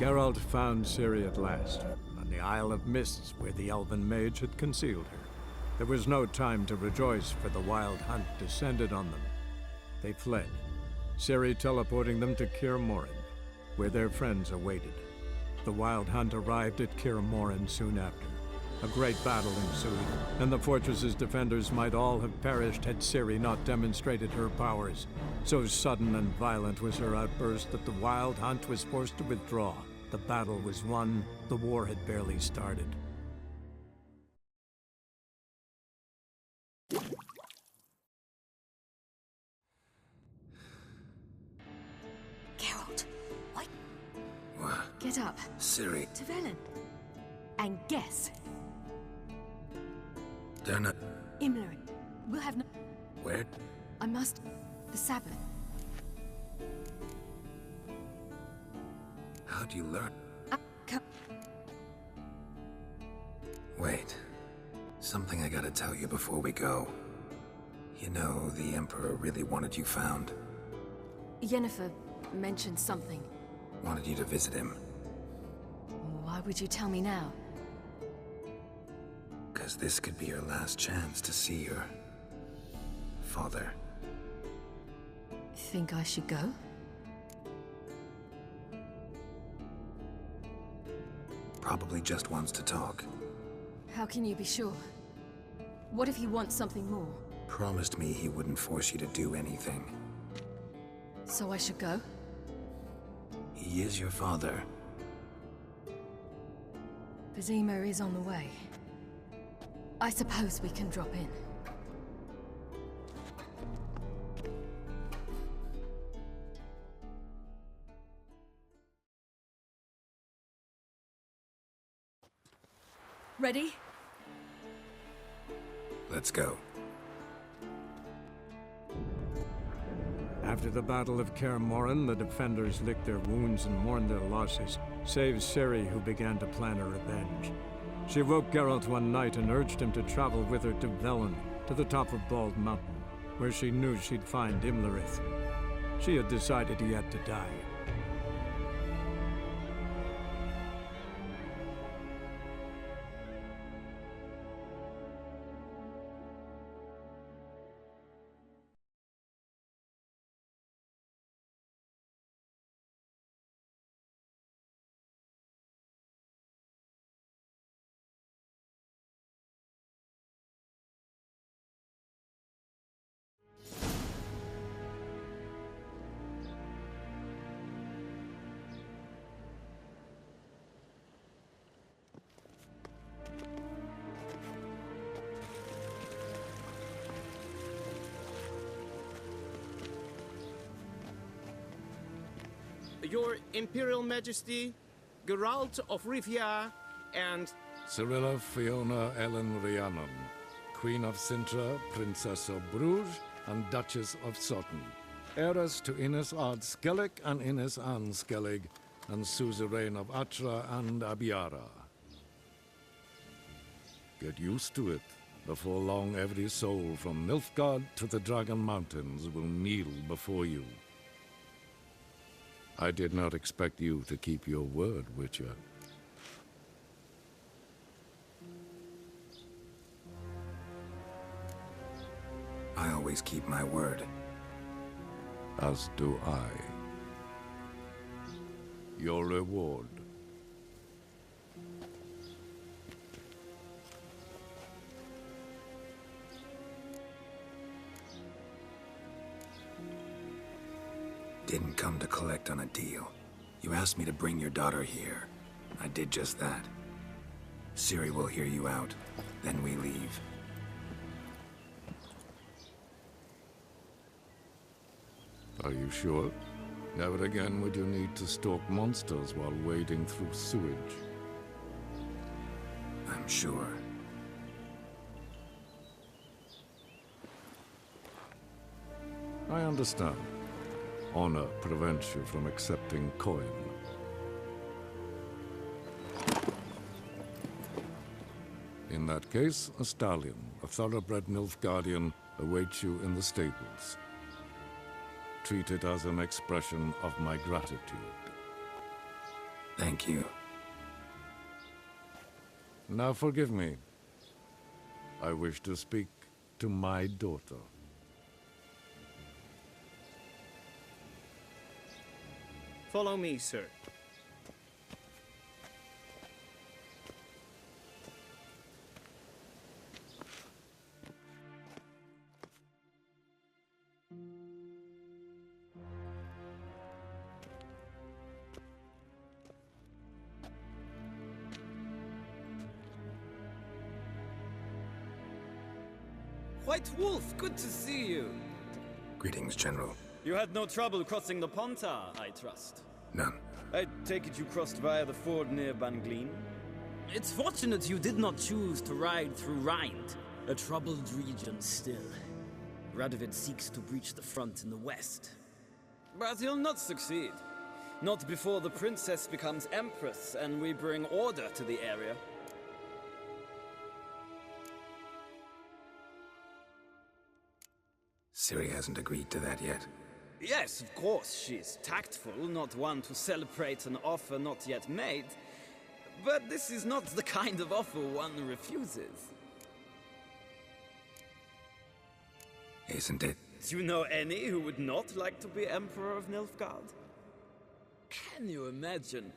Geralt found Ciri at last, on the Isle of Mists where the Elven Mage had concealed her. There was no time to rejoice, for the Wild Hunt descended on them. They fled, Ciri teleporting them to Kaer Morhen, where their friends awaited. The Wild Hunt arrived at Kaer Morhen soon after. A great battle ensued, and the fortress's defenders might all have perished had Ciri not demonstrated her powers. So sudden and violent was her outburst that the Wild Hunt was forced to withdraw. The battle was won. The war had barely started. Geralt, what? What? Get up. Ciri. To Velen. And guess. They're not... Imlerith. We'll have no... Where? I must... The Sabbath. How'd you learn? Come. Wait. Something I gotta tell you before we go. You know, the Emperor really wanted you found. Yennefer mentioned something. Wanted you to visit him. Why would you tell me now? Because this could be your last chance to see your... father. Think I should go? Probably just wants to talk. How can you be sure? What if he wants something more? Promised me he wouldn't force you to do anything. So I should go? He is your father. Vizima is on the way. I suppose we can drop in. Ready? Let's go. After the Battle of Kaer Morhen, the defenders licked their wounds and mourned their losses, save Ciri, who began to plan a revenge. She woke Geralt one night and urged him to travel with her to Velen, to the top of Bald Mountain, where she knew she'd find Imlerith. She had decided he had to die. Your Imperial Majesty, Geralt of Rivia, and... Cirilla Fiona Ellen Rhiannon, Queen of Sintra, Princess of Bruges, and Duchess of Sutton. Heiress to Innes Ard Skellig and Innes Anne Skellig, and suzerain of Atra and Abiara. Get used to it. Before long, every soul from Nilfgaard to the Dragon Mountains will kneel before you. I did not expect you to keep your word, Witcher. I always keep my word. As do I. Your reward. Didn't come to collect on a deal. You asked me to bring your daughter here. I did just that. Ciri will hear you out. Then we leave. Are you sure? Never again would you need to stalk monsters while wading through sewage. I'm sure. I understand. Honor prevents you from accepting coin. In that case, a stallion, a thoroughbred Nilfgaardian, awaits you in the stables. Treat it as an expression of my gratitude. Thank you. Now forgive me. I wish to speak to my daughter. Follow me, sir. White Wolf, good to see you. Greetings, General. You had no trouble crossing the Pontar, I trust. None. I take it you crossed via the ford near Banglin? It's fortunate you did not choose to ride through Rind, a troubled region still. Radovid seeks to breach the front in the west. But he'll not succeed. Not before the princess becomes empress and we bring order to the area. Ciri hasn't agreed to that yet. Yes, of course, she's tactful, not one to celebrate an offer not yet made. But this is not the kind of offer one refuses. Isn't it? Do you know any who would not like to be Emperor of Nilfgaard? Can you imagine?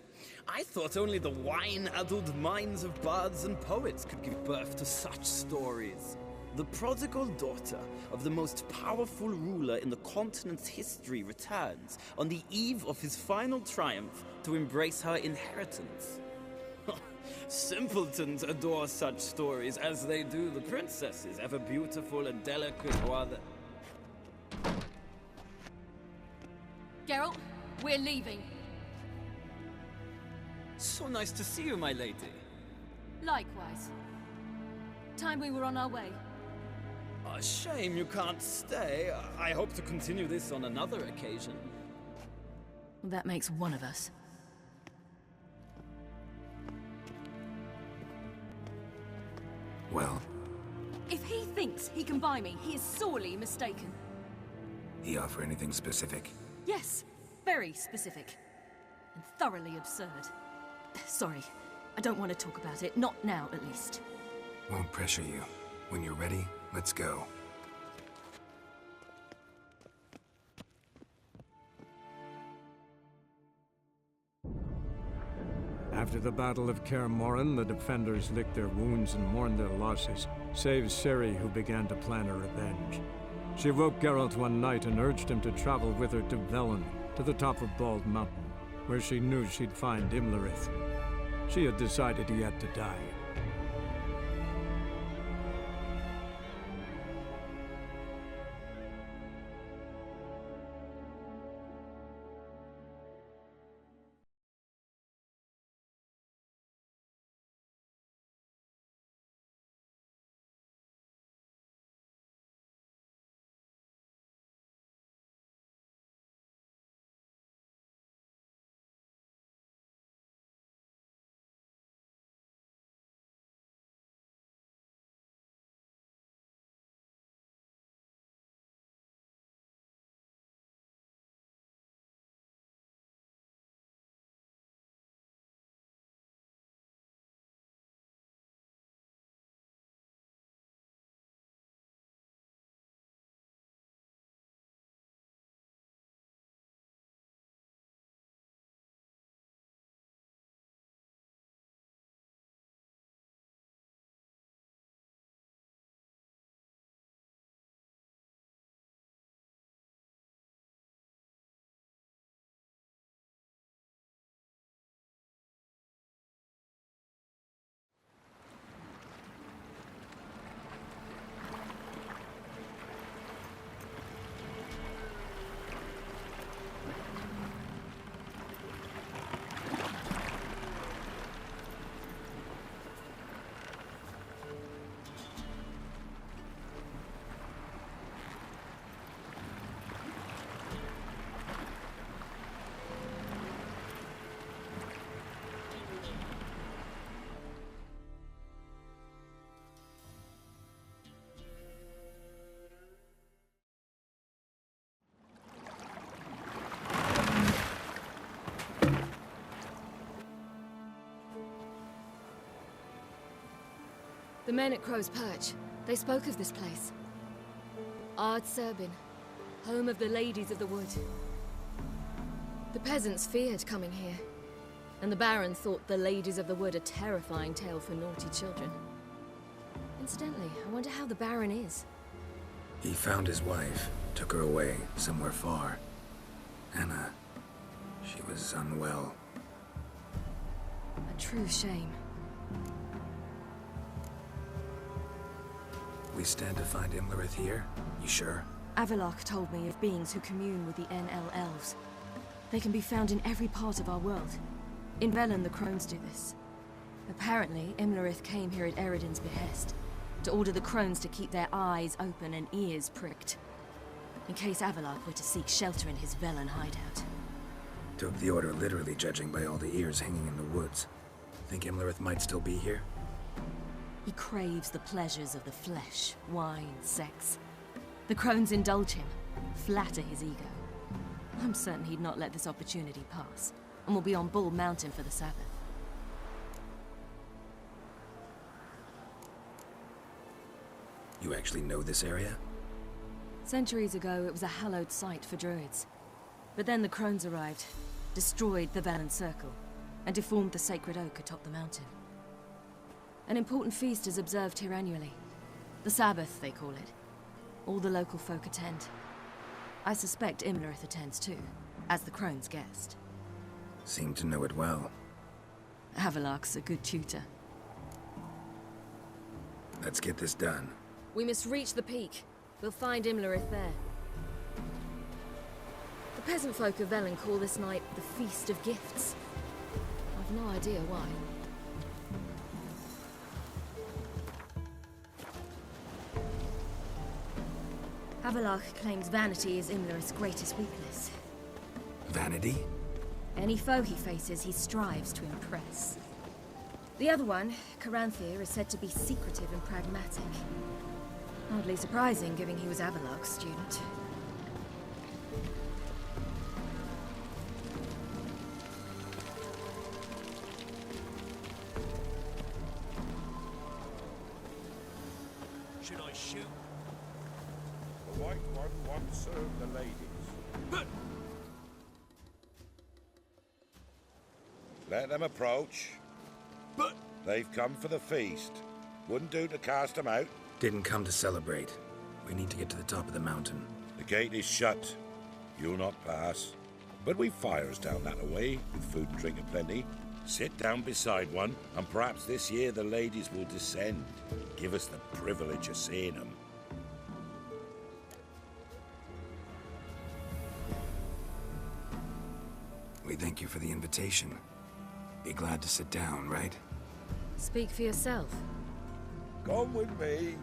I thought only the wine-addled minds of bards and poets could give birth to such stories. The prodigal daughter of the most powerful ruler in the continent's history returns on the eve of his final triumph to embrace her inheritance. Simpletons adore such stories as they do the princesses, ever beautiful and delicate while the... Geralt, we're leaving. So nice to see you, my lady. Likewise. Time we were on our way. A shame you can't stay. I hope to continue this on another occasion. That makes one of us. Well, If he thinks he can buy me, he is sorely mistaken. he offer anything specific? Yes, very specific. And thoroughly absurd. Sorry, I don't want to talk about it. Not now, at least. Won't pressure you. When you're ready, let's go. After the Battle of Kaer Morhen, the defenders licked their wounds and mourned their losses, save Ciri, who began to plan a revenge. She woke Geralt one night and urged him to travel with her to Velen, to the top of Bald Mountain, where she knew she'd find Imlerith. She had decided he had to die. The men at Crow's Perch, they spoke of this place. Ard Serbin, home of the Ladies of the Wood. The peasants feared coming here, and the Baron thought the Ladies of the Wood a terrifying tale for naughty children. Incidentally, I wonder how the Baron is. He found his wife, took her away, somewhere far. Anna, she was unwell. A true shame. We stand to find Imlerith here? You sure? Avalok told me of beings who commune with the NL Elves. They can be found in every part of our world. In Velen, the Crones do this. Apparently, Imlerith came here at Eredin's behest, to order the Crones to keep their eyes open and ears pricked, in case Avalok were to seek shelter in his Velen hideout. Took the order literally, judging by all the ears hanging in the woods. Think Imlerith might still be here? He craves the pleasures of the flesh, wine, sex. The Crones indulge him, flatter his ego. I'm certain he'd not let this opportunity pass, and will be on Bull Mountain for the Sabbath. You actually know this area? Centuries ago, it was a hallowed site for druids. But then the Crones arrived, destroyed the Velen Circle, and deformed the sacred oak atop the mountain. An important feast is observed here annually. The Sabbath, they call it. All the local folk attend. I suspect Imlerith attends too, as the Crone's guest. Seem to know it well. Avalok's a good tutor. Let's get this done. We must reach the peak. We'll find Imlerith there. The peasant folk of Velen call this night the Feast of Gifts. I've no idea why. Avalok claims vanity is Imlerith's greatest weakness. Vanity? Any foe he faces, he strives to impress. The other one, Caranthir, is said to be secretive and pragmatic. Hardly surprising, given he was Avalok's student. Should I shoot? The White One once served the ladies. Let them approach. But They've come for the feast. Wouldn't do to cast them out. Didn't come to celebrate. We need to get to the top of the mountain. The gate is shut. You'll not pass. But we've fires down that way, with food and drink aplenty. Sit down beside one, and perhaps this year the ladies will descend. Give us the privilege of seeing them. We thank you for the invitation. Be glad to sit down, right? Speak for yourself. Come with me.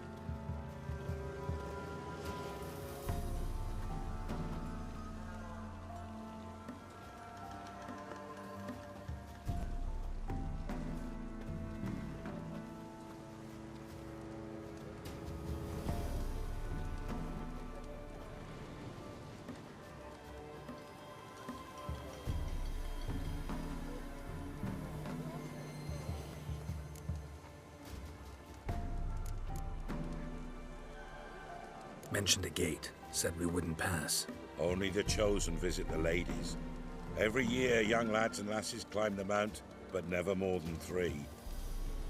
Mentioned a gate. Said we wouldn't pass. Only the chosen visit the ladies. Every year, young lads and lasses climb the mount, but never more than 3.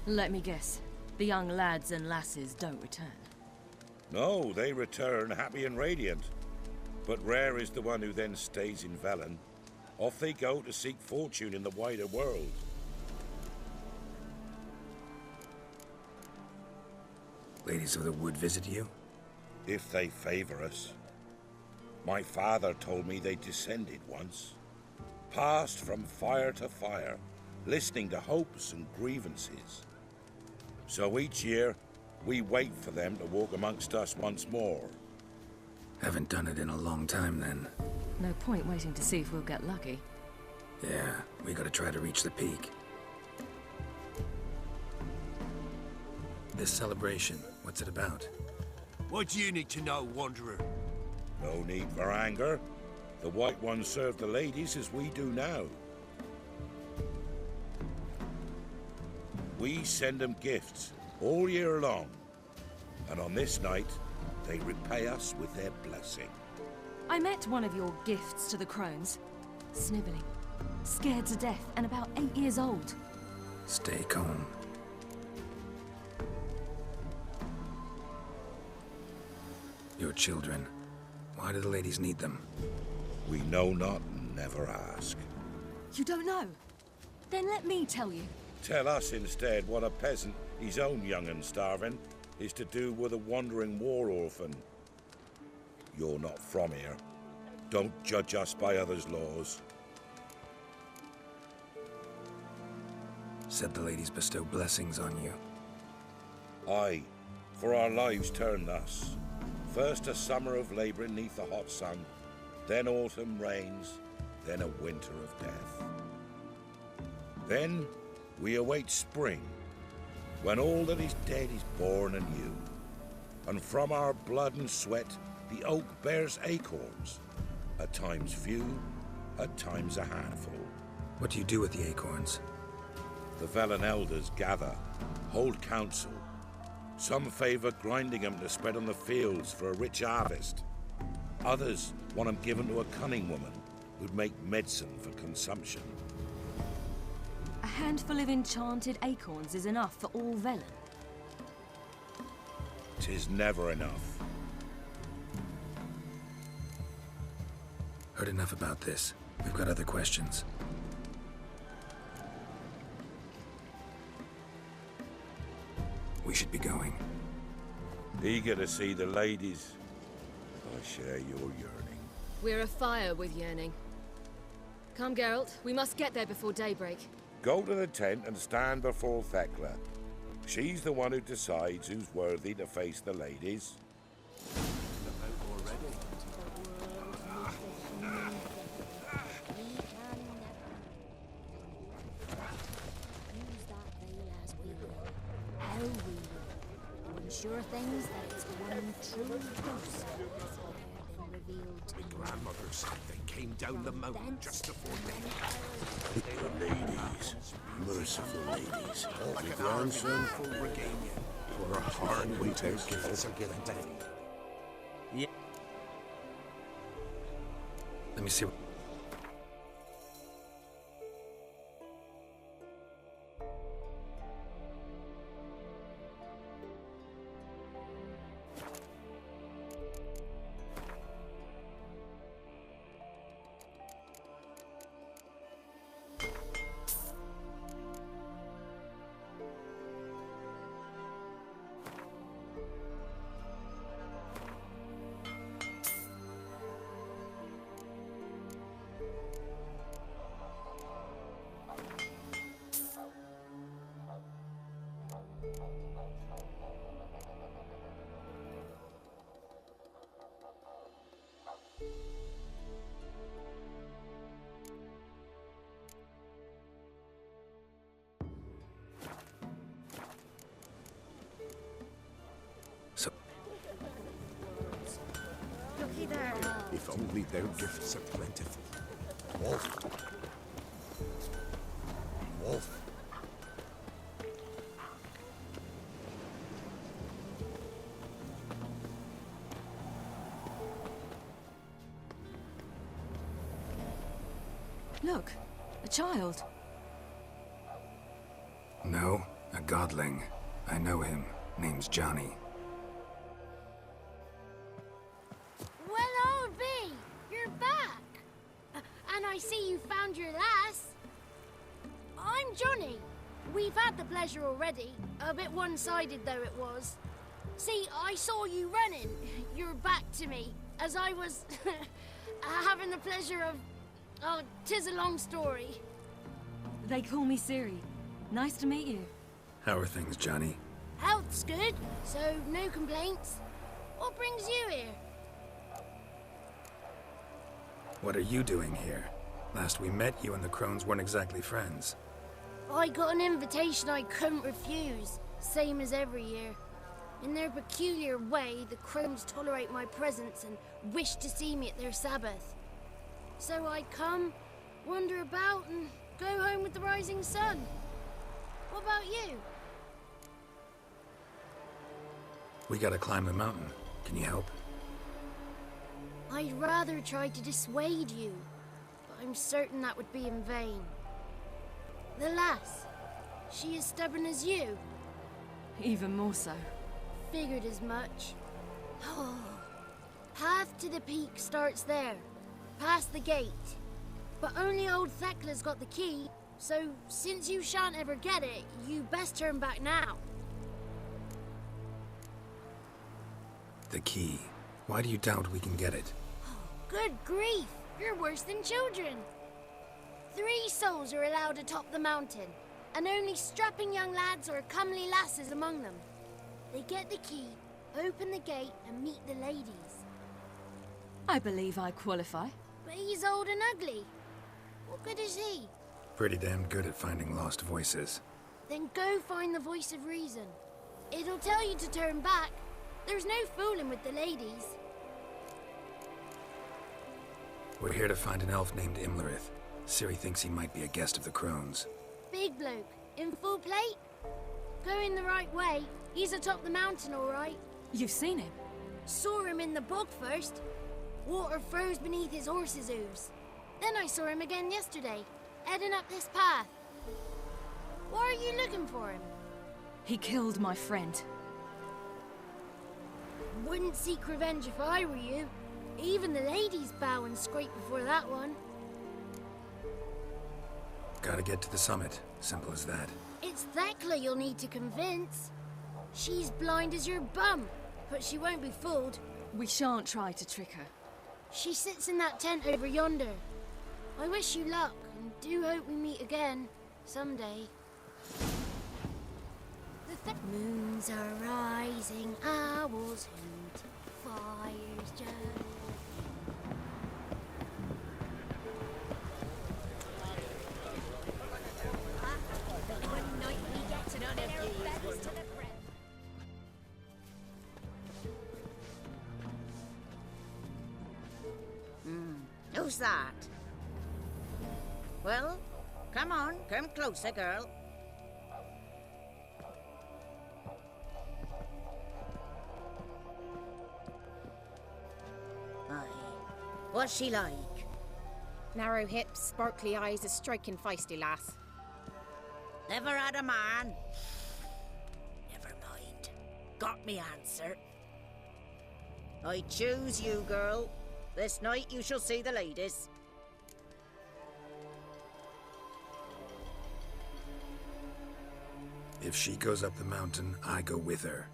Let me guess. The young lads and lasses don't return. No, they return happy and radiant. But rare is the one who then stays in Velen. Off they go to seek fortune in the wider world. Ladies of the Wood visit you? If they favor us. My father told me they descended once. Passed from fire to fire, listening to hopes and grievances. So each year, we wait for them to walk amongst us once more. Haven't done it in a long time, then. No point waiting to see if we'll get lucky. Yeah, we gotta try to reach the peak. This celebration, what's it about? what do you need to know, Wanderer? No need for anger. The White Ones serve the ladies as we do now. We send them gifts, all year long. And on this night, they repay us with their blessing. I met one of your gifts to the crones. Snivelling, scared to death, and about 8 years old. Stay calm. Your children. Why do the ladies need them? We know not and never ask. You don't know? Then let me tell you. Tell us instead what a peasant, his own young and starving, is to do with a wandering war orphan. You're not from here. Don't judge us by others' laws. Said the ladies bestow blessings on you. Aye, for our lives turn thus. First a summer of labouring neath the hot sun, then autumn rains, then a winter of death. Then we await spring, when all that is dead is born anew. And from our blood and sweat the oak bears acorns, at times few, at times a handful. What do you do with the acorns? The Velen elders gather, hold council. Some favour grinding them to spread on the fields for a rich harvest. Others want them given to a cunning woman who'd make medicine for consumption. A handful of enchanted acorns is enough for all Velen. 'Tis never enough. Heard enough about this. We've got other questions. We should be going. Eager to see the ladies. I share your yearning. We're afire with yearning. Come, Geralt. We must get there before daybreak. Go to the tent and stand before Thekla. She's the one who decides who's worthy to face the ladies. Sure things that it's one true ghost has been revealed to My you. grandmother said they came down the mountain just before day. They were ladies, merciful ladies. Like my grandson, full regalia. For a hard winter's gifts are getting better. Let me see. Looky there. If only their gifts are plentiful. Wolf. Wolf. Look, a child. No, a godling. I know him. Name's Johnny. Well, old B, you're back. And I see you found your lass. I'm Johnny. We've had the pleasure already. A bit one-sided though it was. See, I saw you running. Your back to me, as I was having the pleasure of... Oh, 'tis a long story. They call me Ciri. Nice to meet you. How are things, Johnny? Health's good, so no complaints. What brings you here? What are you doing here? Last we met, you and the crones weren't exactly friends. I got an invitation I couldn't refuse, same as every year. In their peculiar way, the crones tolerate my presence and wish to see me at their Sabbath. So I come, wander about, and go home with the rising sun. What about you? We gotta climb the mountain. Can you help? I'd rather try to dissuade you, but I'm certain that would be in vain. The lass, she as stubborn as you? Even more so. Figured as much. Oh. Path to the peak starts there, past the gate. But only old Thekla's got the key, so since you shan't ever get it, you best turn back now. The key. Why do you doubt we can get it? Good grief! You're worse than children! 3 souls are allowed atop the mountain, and only strapping young lads or comely lasses among them. They get the key, open the gate, and meet the ladies. I believe I qualify. But he's old and ugly. What good is he? Pretty damn good at finding lost voices. Then go find the voice of reason. It'll tell you to turn back. There's no fooling with the ladies. We're here to find an elf named Imlerith. Ciri thinks he might be a guest of the Crones. Big bloke, in full plate? Going the right way. He's atop the mountain, all right. You've seen him? Saw him in the bog first. Water froze beneath his horse's hooves. Then I saw him again yesterday, heading up this path. Why are you looking for him? He killed my friend. Wouldn't seek revenge if I were you. Even the ladies bow and scrape before that one. Gotta get to the summit. Simple as that. It's Thekla you'll need to convince. She's blind as your bum, but she won't be fooled. We shan't try to trick her. She sits in that tent over yonder. I wish you luck, and do hope we meet again, someday. The moons are rising, owls hoot, fires just... Who's that? Well, come on, come closer, girl. Aye. What's she like? Narrow hips, sparkly eyes, a striking feisty lass. Never had a man. Never mind. Got me answer. I choose you, girl. This night you shall see the ladies. If she goes up the mountain, I go with her.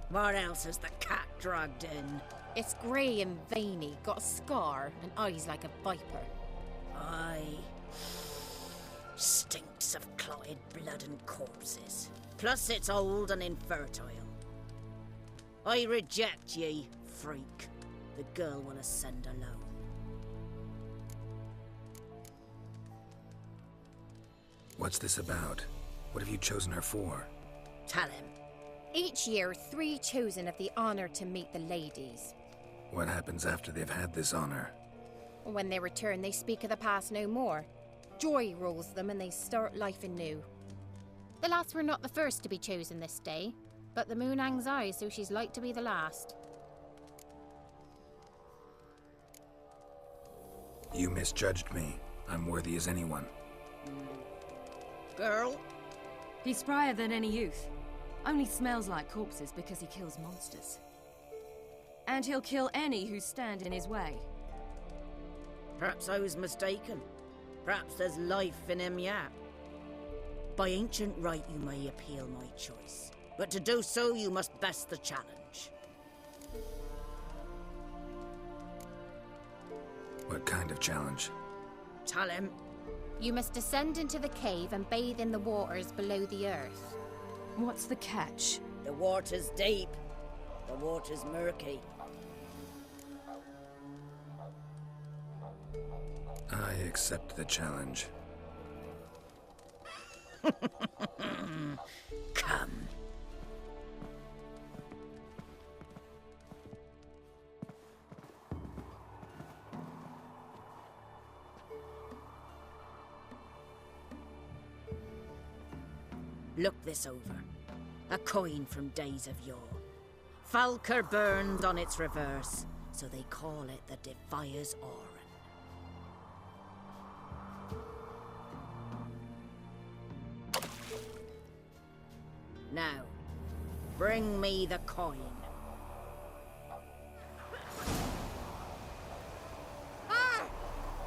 What else has the cat dragged in? It's grey and veiny, got a scar, and eyes like a viper. Aye. Stinks of clotted blood and corpses. Plus it's old and infertile. I reject ye, freak. The girl will ascend alone. What's this about? What have you chosen her for? Tell him. Each year, 3 chosen of the honour to meet the ladies. What happens after they've had this honor? When they return, they speak of the past no more. Joy rules them and they start life anew. The lass were not the first to be chosen this day, but the moon hangs high, so she's like to be the last. You misjudged me. I'm worthy as anyone. Girl? He's sprier than any youth. Only smells like corpses because he kills monsters. And he'll kill any who stand in his way. Perhaps I was mistaken. Perhaps there's life in him yet. By ancient right you may appeal my choice. But to do so you must best the challenge. What kind of challenge? Tell him. You must descend into the cave and bathe in the waters below the earth. What's the catch? The water's deep. The water's murky. I accept the challenge. Come. Look this over. A coin from days of yore. Falker burned on its reverse, so they call it the Defier's Oran. Now, bring me the coin.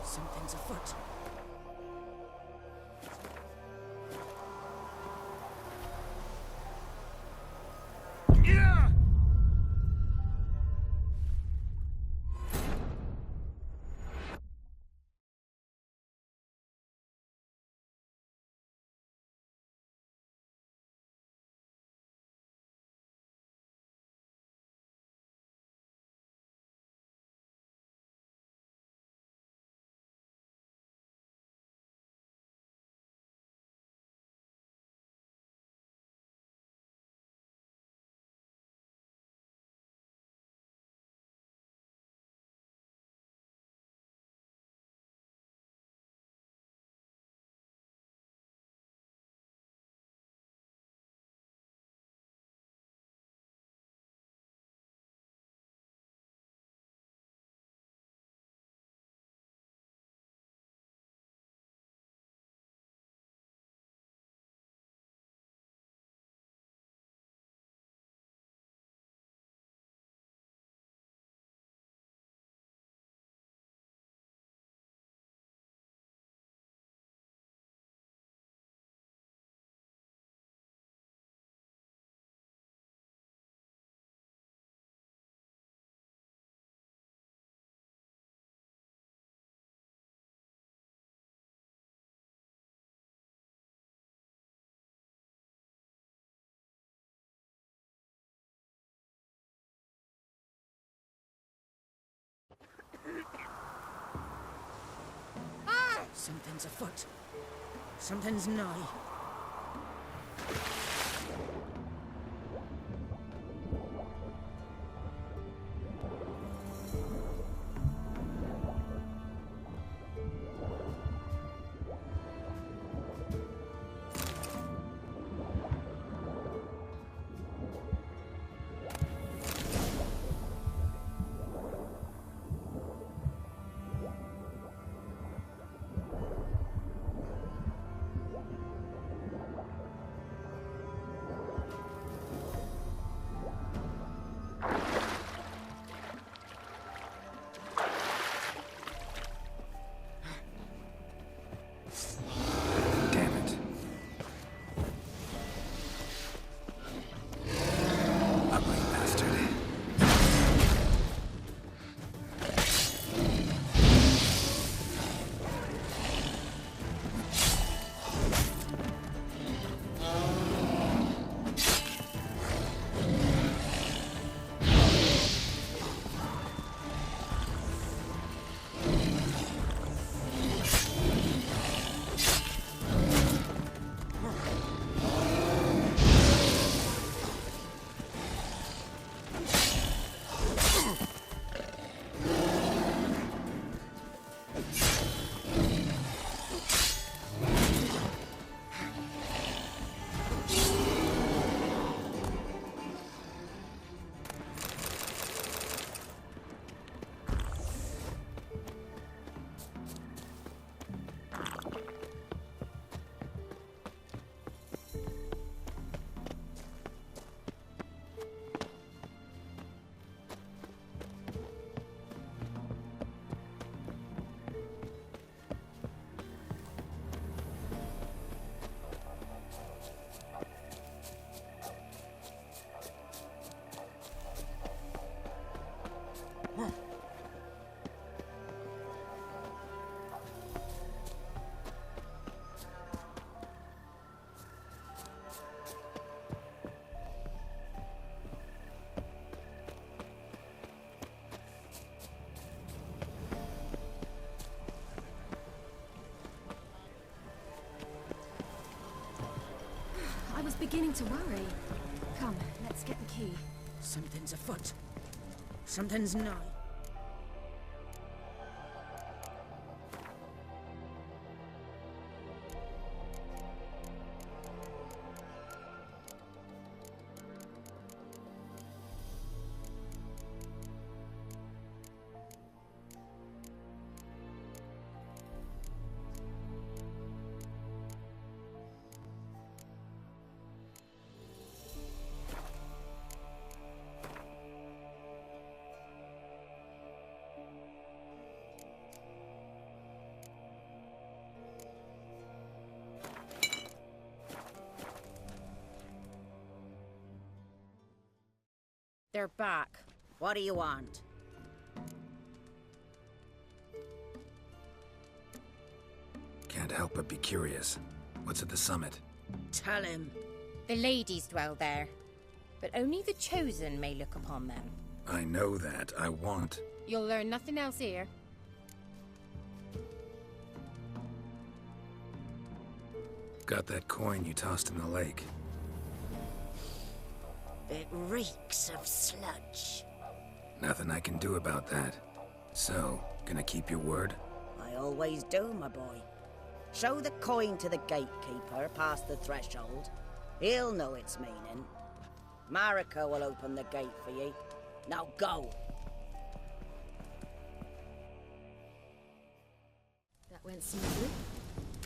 Something's afoot. Something's afoot. Something's nigh. I was beginning to worry. Come, let's get the key. Something's afoot. Something's nigh. They're back. What do you want? Can't help but be curious. What's at the summit? Tell him. The ladies dwell there, but only the chosen may look upon them. I know that. I want. You'll learn nothing else here. Got that coin you tossed in the lake. It reeks of sludge. Nothing I can do about that. So, gonna keep your word? I always do, my boy. Show the coin to the gatekeeper past the threshold. He'll know its meaning. Marika will open the gate for you. Now go. That went smoothly.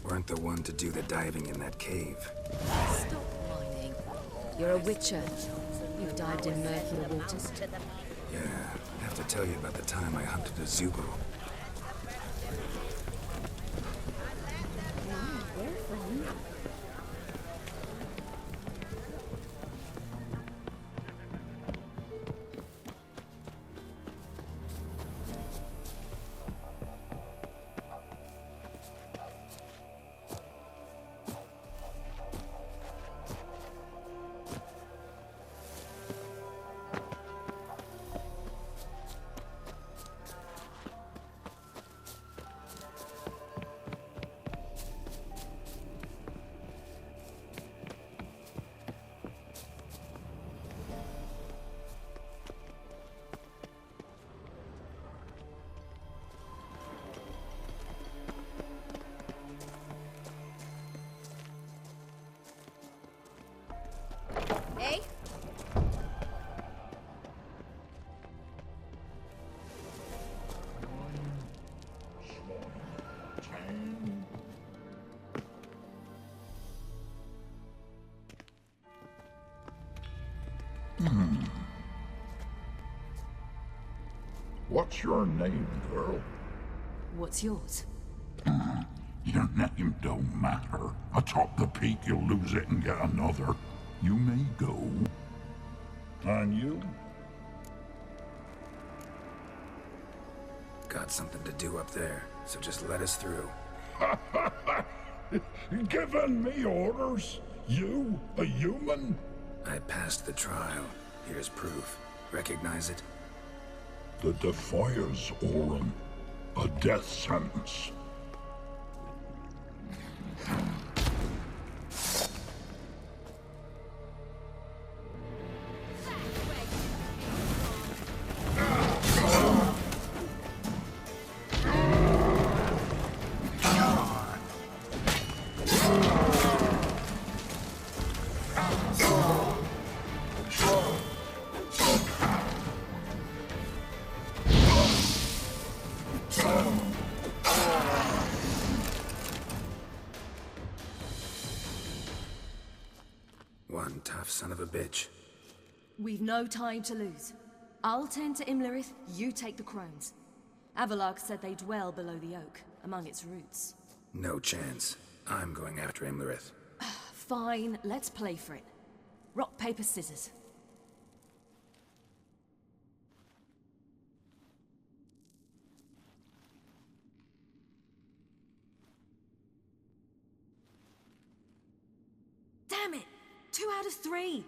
Weren't the one to do the diving in that cave. Stop whining. You're a witcher. You've dived in murkier waters. Yeah, I have to tell you about the time I hunted a Zubru. Where from? Eh? What's your name, girl? What's yours? Your name don't matter. Atop the peak, you'll lose it and get another. You may go. And you? Got something to do up there, so just let us through. Giving me orders? You, a human? I passed the trial. Here's proof. Recognize it? The Defiers, Orin. A death sentence. One tough son of a bitch. We've no time to lose. I'll tend to Imlerith, you take the crones. Avalark said they dwell below the oak, among its roots. No chance. I'm going after Imlerith. Fine, let's play for it. Rock, paper, scissors. Damn it! 2 out of 3!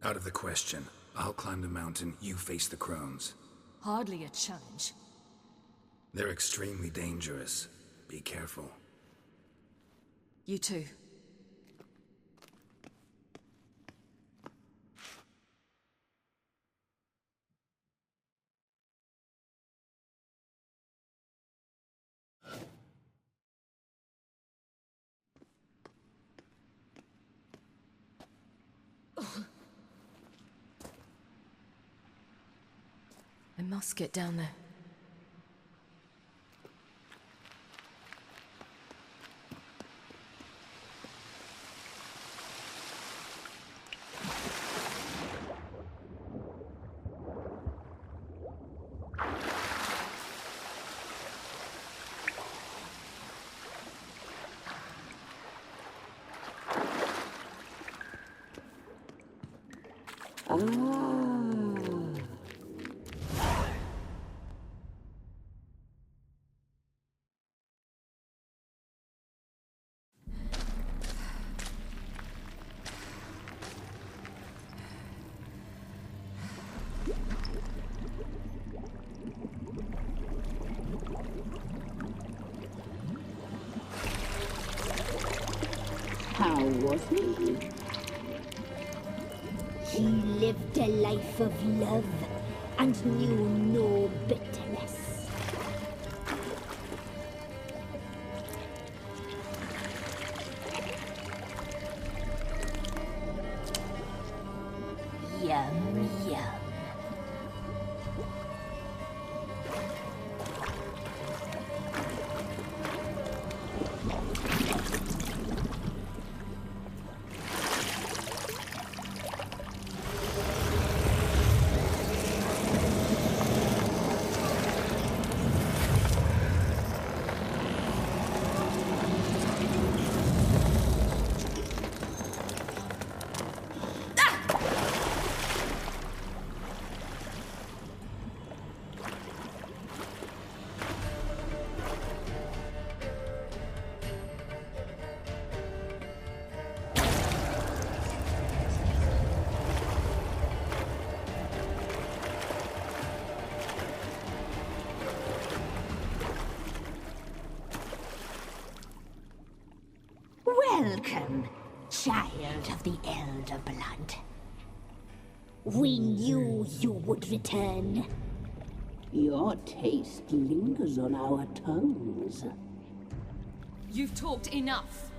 Out of the question. I'll climb the mountain, you face the crones. Hardly a challenge. They're extremely dangerous. Be careful. You too. I must get down there. How was he? He lived a life of love and knew no bitterness. Yum, yum. Welcome, child of the Elder Blood. We knew you would return. Your taste lingers on our tongues. You've talked enough.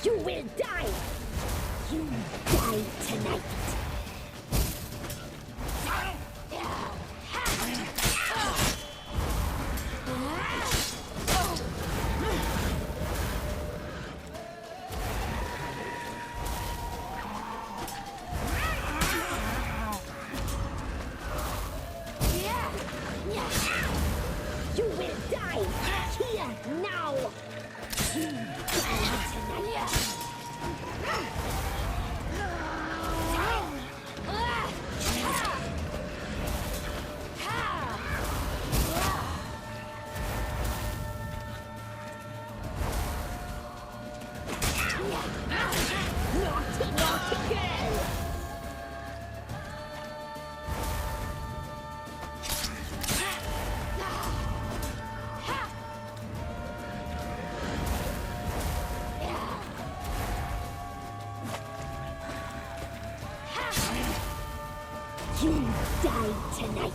You will die! You die tonight! You will die here now! You die tonight! Naughty, naughty girl! You die tonight.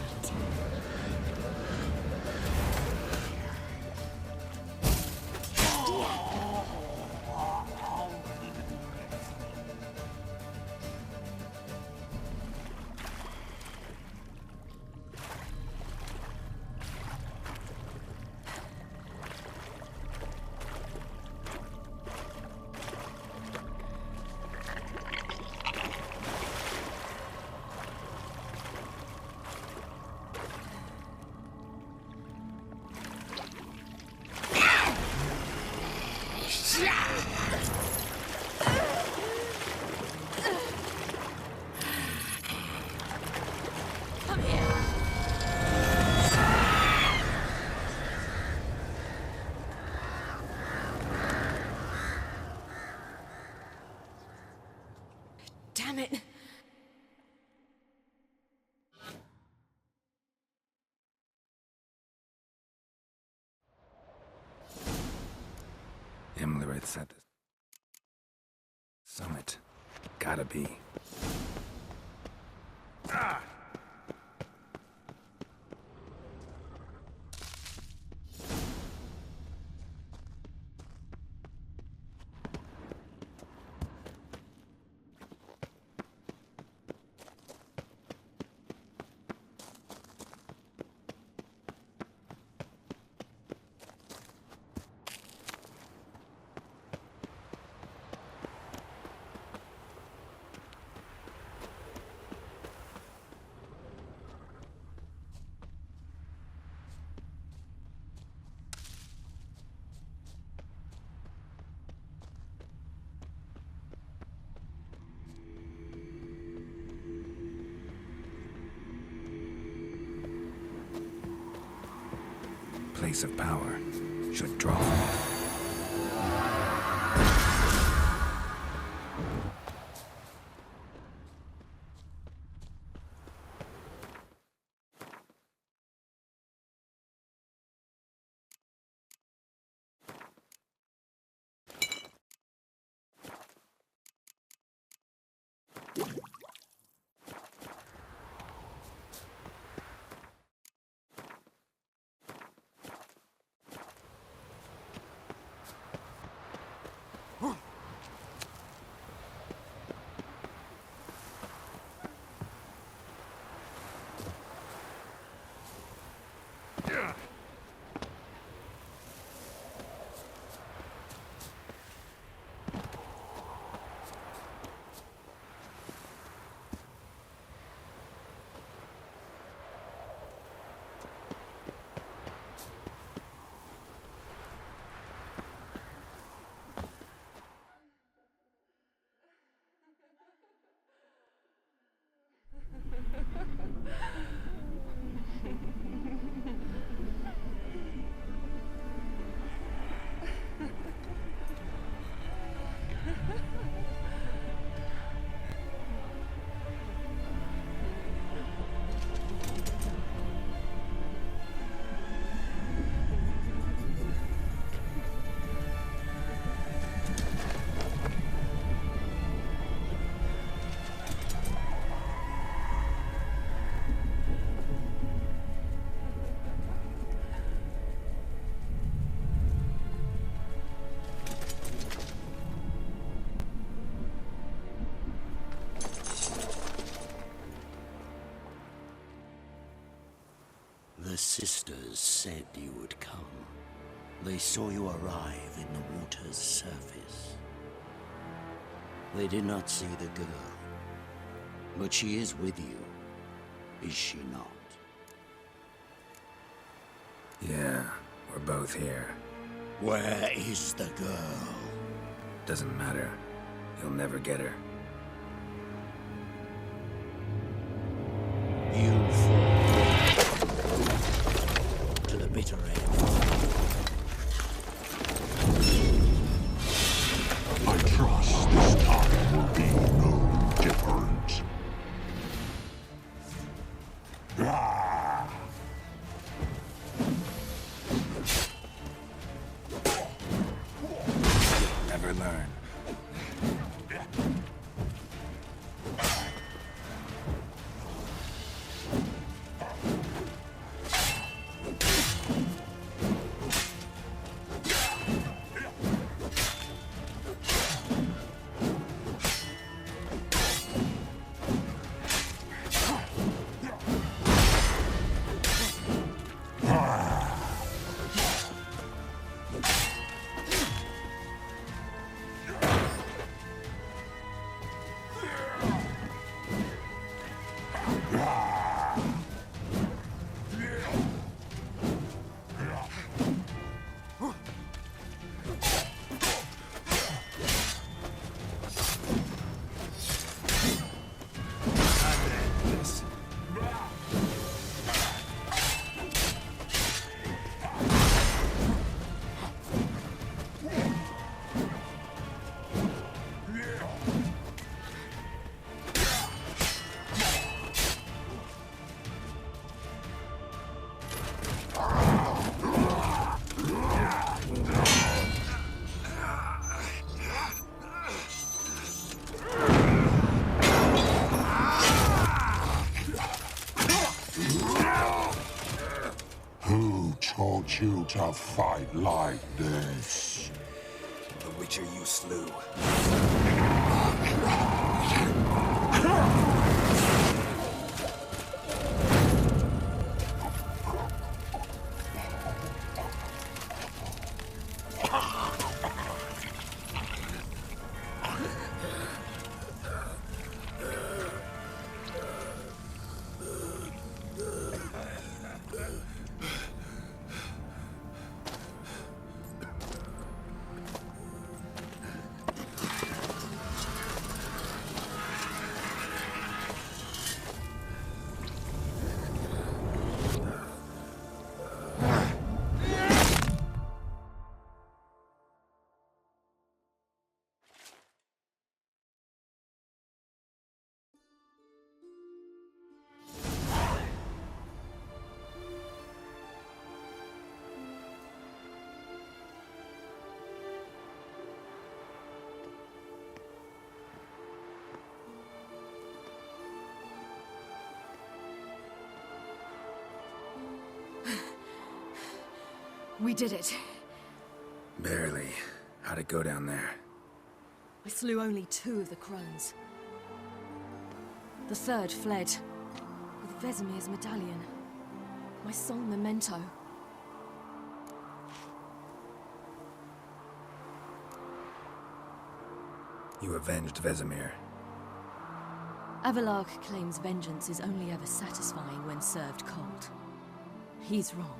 Smith's at the summit. Gotta be. Ah! Place of power should draw from it. The sisters said you would come. They saw you arrive in the water's surface. They did not see the girl. But she is with you, is she not? Yeah, we're both here. Where is the girl? Doesn't matter. You'll never get her. You fall to the bitter end. I trust this time will be no different. Never learn. teach you to fight like this. The Witcher you slew. We did it. Barely. How'd it go down there? I slew only 2 of the crones. The third fled, with Vesemir's medallion. My sole memento. You avenged Vesemir. Avalark claims vengeance is only ever satisfying when served cold. He's wrong.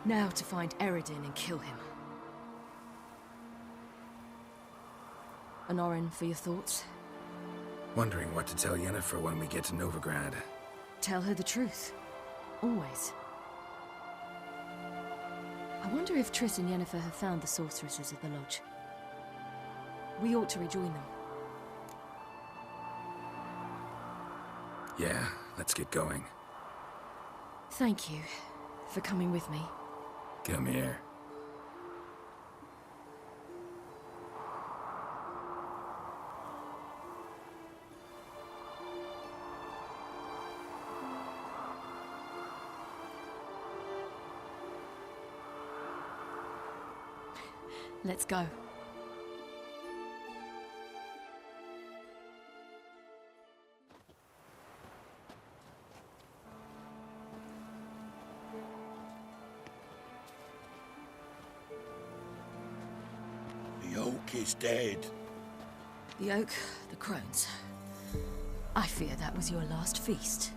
Now to find Eredin and kill him. Honorin, for your thoughts? Wondering what to tell Yennefer when we get to Novigrad. Tell her the truth. Always. I wonder if Triss and Yennefer have found the sorceresses of the Lodge. We ought to rejoin them. Yeah, let's get going. Thank you for coming with me. Come here. Let's go. The oak is dead. The oak, the crones. I fear that was your last feast.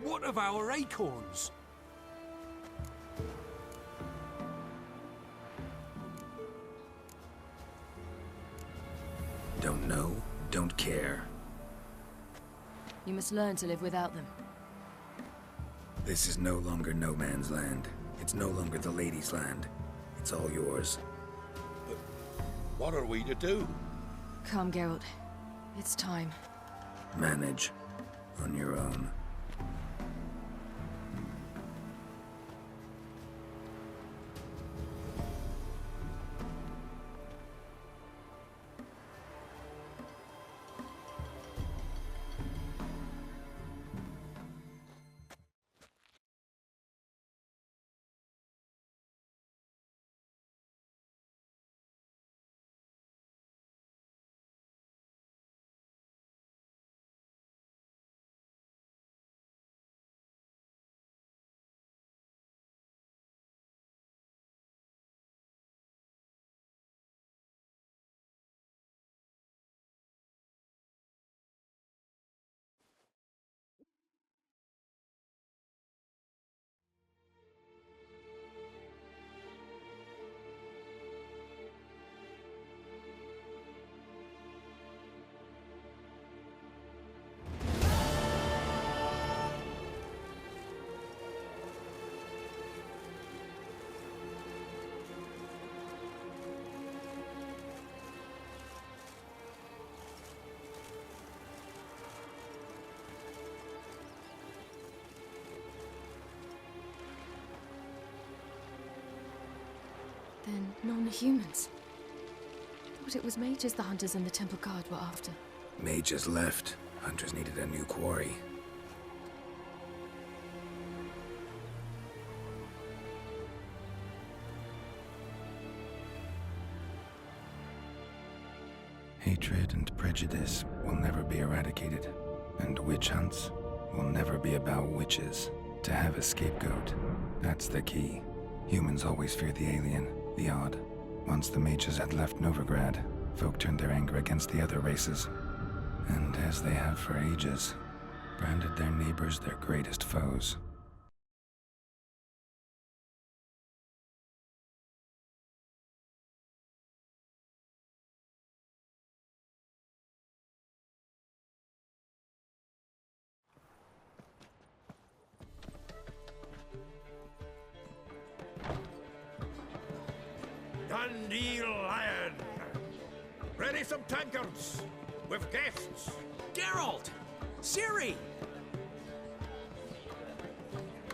What of our acorns? Don't know, don't care. You must learn to live without them. This is no longer no man's land. It's no longer the lady's land. It's all yours. But what are we to do? Come, Geralt. It's time. Manage. On your own. Then non-humans. Thought it was mages the hunters and the Temple Guard were after. Mages left. Hunters needed a new quarry. Hatred and prejudice will never be eradicated, and witch hunts will never be about witches. To have a scapegoat, that's the key. Humans always fear the alien, the odd. Once the mages had left Novigrad, folk turned their anger against the other races. And as they have for ages, branded their neighbors their greatest foes. Dandelion! Ready some tankards with guests. Geralt! Ciri!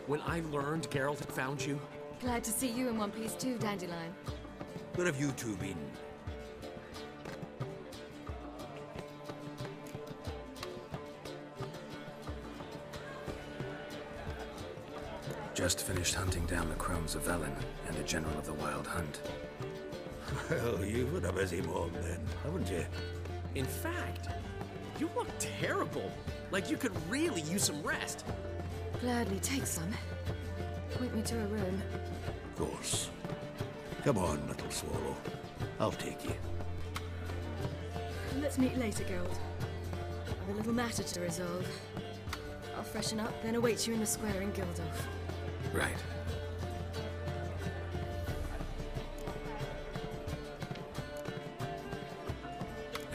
When I learned Geralt had found you... Glad to see you in one piece too, Dandelion. Where have you two been? Just finished hunting down the crones of Velen and the general of the Wild Hunt. Well, you've been a busy one then, haven't you? In fact, you look terrible. Like you could really use some rest. Gladly take some. Point me to a room. Of course. Come on, little swallow. I'll take you. Let's meet later, Geralt. I've a little matter to resolve. I'll freshen up, then await you in the square in Gildorf. Right.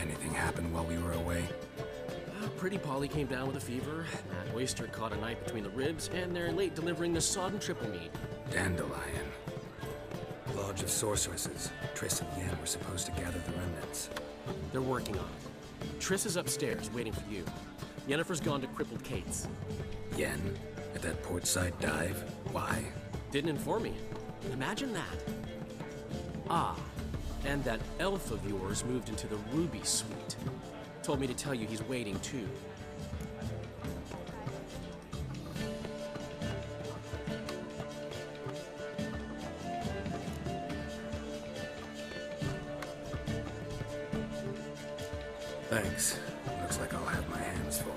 Anything happen while we were away? Pretty Polly came down with a fever. Matt Oyster caught a knife between the ribs, and they're late delivering the sodden triple meat. Dandelion. Lodge of Sorceresses. Triss and Yen were supposed to gather the remnants. They're working on it. Triss is upstairs, waiting for you. Yennefer's gone to crippled Kate's. Yen? At that portside dive? Why? Didn't inform me. Imagine that. Ah, and that elf of yours moved into the Ruby Suite. Told me to tell you he's waiting too. Thanks. Looks like I'll have my hands full.